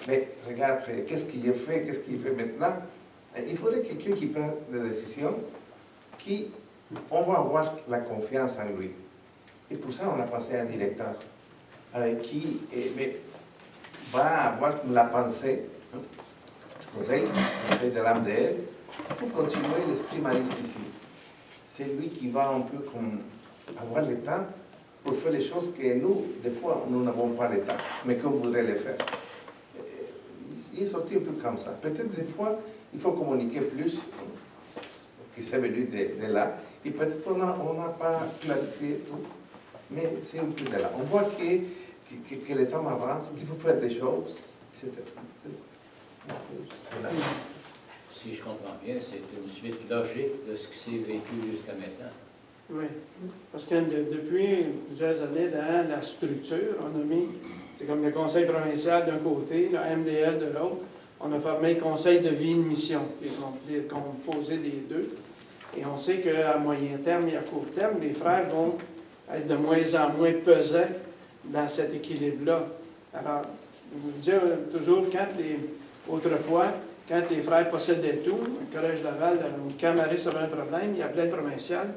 mais regarde, qu'est-ce qu'il a fait, qu'est-ce qu'il fait maintenant? Il faudrait quelqu'un qui prenne des décisions, on va avoir la confiance en lui. Et pour ça, on a passé un directeur avec qui va avoir la pensée, du conseil de l'AMDL, pour continuer l'esprit mariste ici. C'est lui qui va un peu avoir le temps pour faire les choses que nous, des fois, nous n'avons pas le temps, mais qu'on voudrait les faire. Il est sorti un peu comme ça. Peut-être des fois, il faut communiquer plus, qui c'est venu de là, et peut-être on n'a pas clarifié tout, mais c'est un peu de là. On voit que le temps avance, qu'il faut faire des choses, etc. C'est là. Si je comprends bien, c'est une suite logique de ce qui s'est vécu jusqu'à maintenant. Oui, parce que depuis plusieurs années, dans la structure, on a mis, c'est comme le conseil provincial d'un côté, le MDL de l'autre, on a formé le conseil de vie et de mission, qui est composé des deux. Et on sait qu'à moyen terme et à court terme, les frères vont être de moins en moins pesants dans cet équilibre-là. Alors, je vous dis toujours, autrefois, quand les frères possédaient tout, le Collège Laval, quand Maurice avait un problème, il appelait le provincial,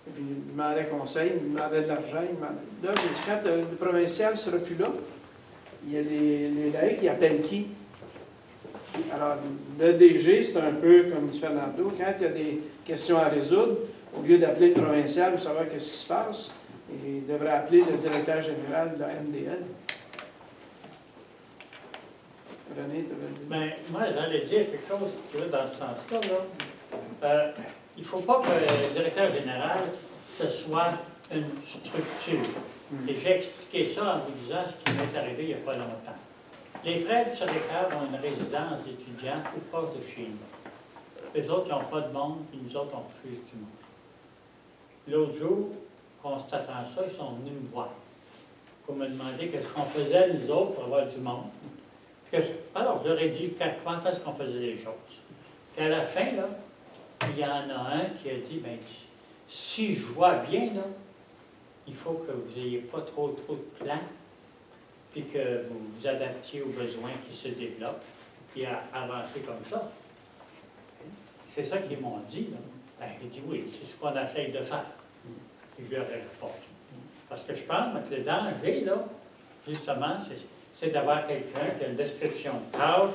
et puis il demandait conseil, il demandait de l'argent, Là, j'ai dit, quand le provincial ne sera plus là, il y a les laïcs qui appellent qui? Alors, le DG, c'est un peu comme dit Fernando, quand il y a des questions à résoudre, au lieu d'appeler le provincial pour savoir qu'est-ce qui se passe, il devrait appeler le directeur général de la MDL. René, tu veux dire? Bien, moi, j'allais dire quelque chose qui va dans ce sens-là. Là. Il ne faut pas que le directeur général, ce soit une structure. Et j'ai expliqué ça en vous disant ce qui m'est arrivé il n'y a pas longtemps. Les frères du Sodécar ont une résidence d'étudiants tout proche de chez nous. Les autres, ils n'ont pas de monde, puis nous autres, on refuse du monde. L'autre jour, constatant ça, ils sont venus me voir pour me demander qu'est-ce qu'on faisait, nous autres, pour avoir du monde. Alors, je leur ai dit comment est-ce qu'on faisait les choses. Puis à la fin, là, il y en a un qui a dit, bien, si je vois bien, là, il faut que vous n'ayez pas trop de plans, puis que vous vous adaptiez aux besoins qui se développent, puis à avancer comme ça. C'est ça qu'ils m'ont dit. Là. Ben, j'ai dit oui, c'est ce qu'on essaye de faire. Puis je leur ai répondu. Parce que je pense que le danger, là, justement, c'est d'avoir quelqu'un qui a une description de tâche.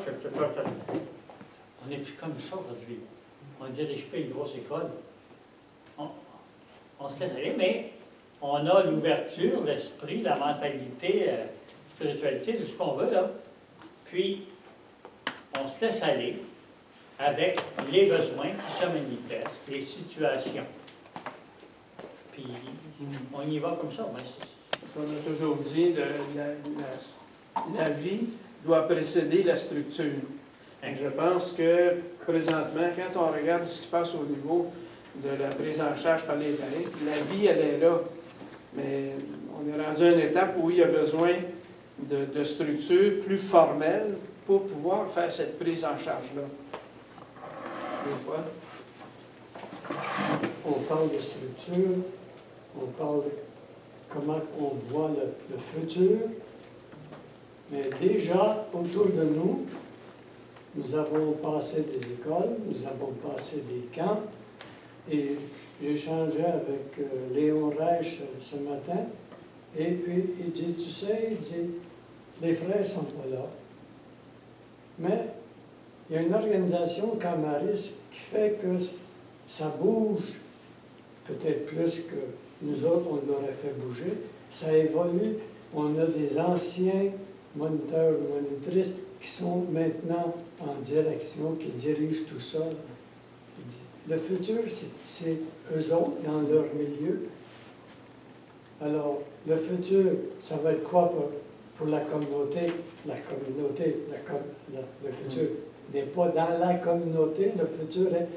On n'est plus comme ça aujourd'hui. On ne dirige pas une grosse école. On se laisse aller, mais on a l'ouverture, l'esprit, la mentalité, spiritualité, tout ce qu'on veut, là. Puis, on se laisse aller avec les besoins qui se manifestent, les situations. Puis, on y va comme ça. On a toujours dit, la vie doit précéder la structure. Et je pense que, présentement, quand on regarde ce qui se passe au niveau de la prise en charge par les laïcs, la vie, elle est là. Mais on est rendu à une étape où il y a besoin de structures plus formelles pour pouvoir faire cette prise en charge-là. On parle de structure, on parle de comment on voit le futur, mais déjà, autour de nous, nous avons passé des écoles, nous avons passé des camps, et j'échangeais avec Léon Reich ce matin, et puis il dit, tu sais, il dit, les frères ne sont pas là, mais il y a une organisation Camaris qui fait que ça bouge, peut-être plus que nous autres, on l'aurait fait bouger, ça évolue, on a des anciens moniteurs ou monitrices qui sont maintenant en direction, qui dirigent tout ça. Le futur, c'est eux autres dans leur milieu. Alors, le futur, ça va être quoi pour la communauté? Le futur n'est pas dans la communauté, le futur est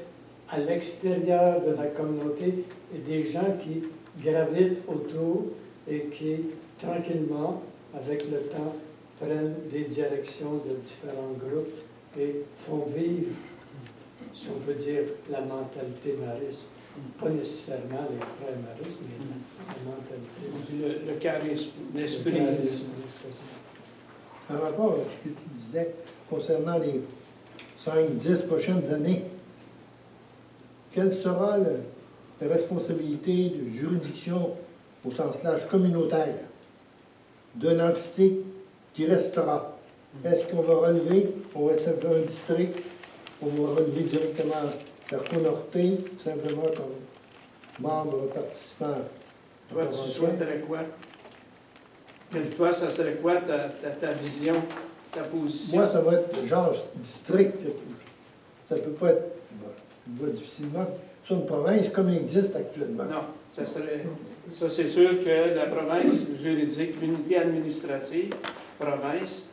à l'extérieur de la communauté et des gens qui gravitent autour et qui, tranquillement, avec le temps, prennent des directions de différents groupes et font vivre, si on peut dire, la mentalité mariste. Pas nécessairement les frères maristes, mais la mentalité. Le charisme, l'esprit. par rapport à ce que tu disais concernant les 5-10 prochaines années, quelle sera la responsabilité de juridiction au sens large communautaire de l'entité qui restera? Est-ce qu'on va relever, on va être simplement un district, on va relever directement la Conorté, simplement comme membre participant? Toi, tu souhaiterais quoi? Toi, ça serait quoi ta vision, ta position? Moi, ça va être genre district. Ça ne peut pas être, je vois difficilement, ça, une province comme il existe actuellement. Non, ça c'est sûr que la province juridique, l'unité administrative, province,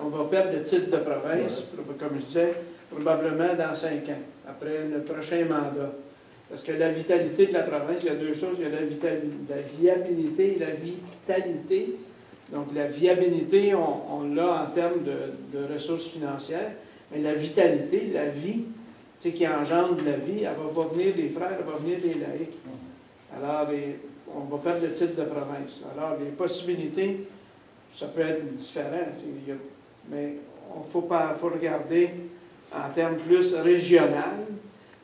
on va perdre le titre de province, comme je disais, probablement dans 5 ans, après le prochain mandat. Parce que la vitalité de la province, il y a deux choses, il y a la viabilité et la vitalité. Donc la viabilité, on l'a en termes de ressources financières, mais la vitalité, la vie, tu sais, qui engendre la vie, elle va pas venir des frères, elle va venir des laïcs. Alors, on va perdre le titre de province. Alors, les possibilités, ça peut être différent, tu sais, mais il faut regarder en termes plus régional.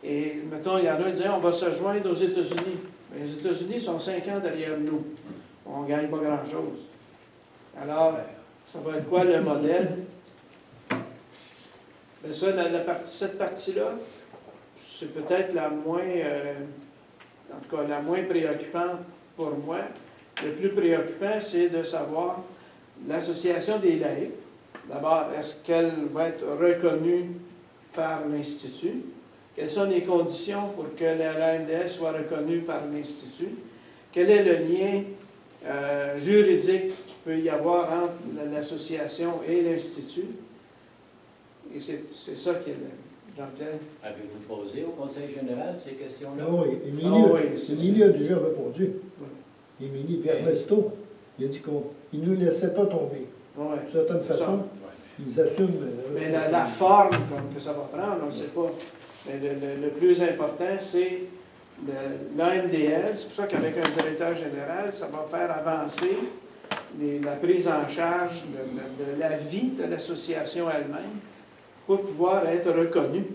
Et, mettons, il y en a qui disent, on va se joindre aux États-Unis. Mais les États-Unis sont 5 ans derrière nous. On ne gagne pas grand-chose. Alors, ça va être quoi le modèle? Bien ça, cette partie-là, c'est peut-être la moins, en tout cas, la moins préoccupante pour moi. Le plus préoccupant, c'est de savoir l'association des laïcs. D'abord, est-ce qu'elle va être reconnue par l'Institut? Quelles sont les conditions pour que l'AMDS soit reconnue par l'Institut? Quel est le lien juridique qu'il peut y avoir entre l'association et l'Institut? Et c'est ça qui est Jean-Pierre. Avez-vous posé au Conseil général ces questions-là? Ah oui, Émilie a déjà répondu. Oui. Émilie Bernesto, il a dit qu'il ne nous laissait pas tomber. Oui. De certaine façon, ils assument. Mais la forme que ça va prendre, on ne sait pas. Mais le plus important, c'est l'AMDL. C'est pour ça qu'avec un directeur général, ça va faire avancer la prise en charge de la vie de l'association elle-même pour pouvoir être reconnue.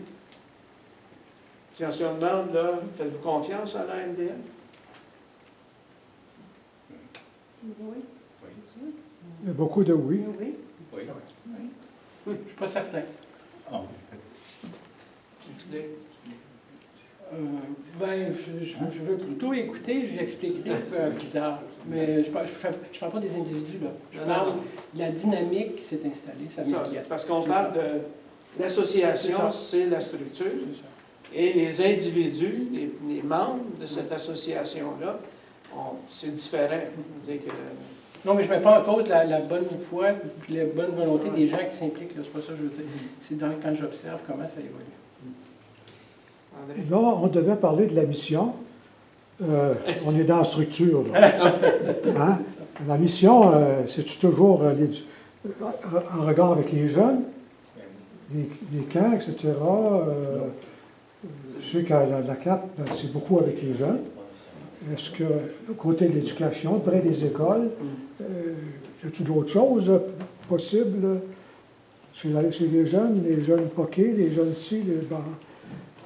Si on se demande, là, faites-vous confiance à l'AMDL? Oui. Il y a beaucoup de oui. Oui. Oui. Je ne suis pas certain. Je veux plutôt écouter, je l'expliquerai plus tard. Mais je ne parle pas des individus, là. Je parle de la dynamique qui s'est installée, ça m'inquiète. Parce qu'on parle de l'association, c'est la structure. Et les individus, les membres de cette association-là, c'est différent. Non, mais je ne mets pas en cause la bonne foi et la bonne volonté des gens qui s'impliquent. C'est pas ça que je veux dire. C'est quand j'observe comment ça évolue. André? Là, on devait parler de la mission. On est dans la structure. Là. Hein? La mission, c'est toujours en regard avec les jeunes, les camps, etc. Je sais qu'à la CAP, c'est beaucoup avec les jeunes. Est-ce que, côté de l'éducation, près des écoles, y a-t-il d'autres choses possibles chez les jeunes poqués, les jeunes ci,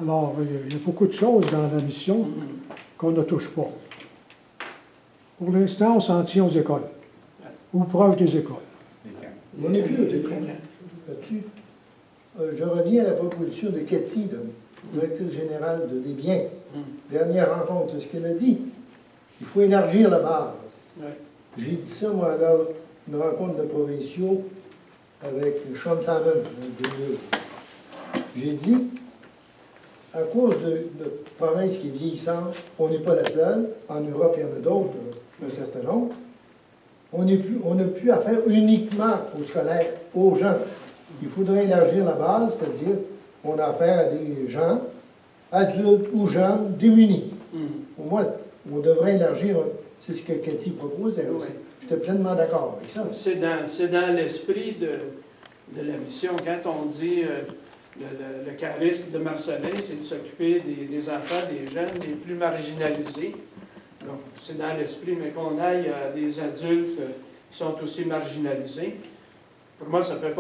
alors, il y a beaucoup de choses dans la mission qu'on ne touche pas. Pour l'instant, on s'en tient aux écoles, ou proche des écoles. On n'est plus aux écoles. Là-dessus, je reviens à la proposition de Cathy, directrice générale des biens. Dernière rencontre, c'est ce qu'elle a dit. Il faut élargir la base. Ouais. J'ai dit ça, moi, alors, une rencontre de provinciaux avec Sean Salmon, en 2000. J'ai dit, à cause de notre province qui est vieillissante, on n'est pas la seule. En Europe, il y en a d'autres, un certain nombre. On n'a plus affaire uniquement aux scolaires, aux gens. Il faudrait élargir la base, c'est-à-dire qu'on a affaire à des gens, adultes ou jeunes, démunis. Pour moi, on devrait élargir, c'est ce que Cathy proposait aussi. J'étais pleinement d'accord avec ça. C'est dans l'esprit de la mission. Quand on dit le charisme de Marcellin, c'est de s'occuper des enfants, des jeunes, les plus marginalisés. Donc, c'est dans l'esprit, mais qu'on aille à des adultes qui sont aussi marginalisés. Pour moi, ça fait pas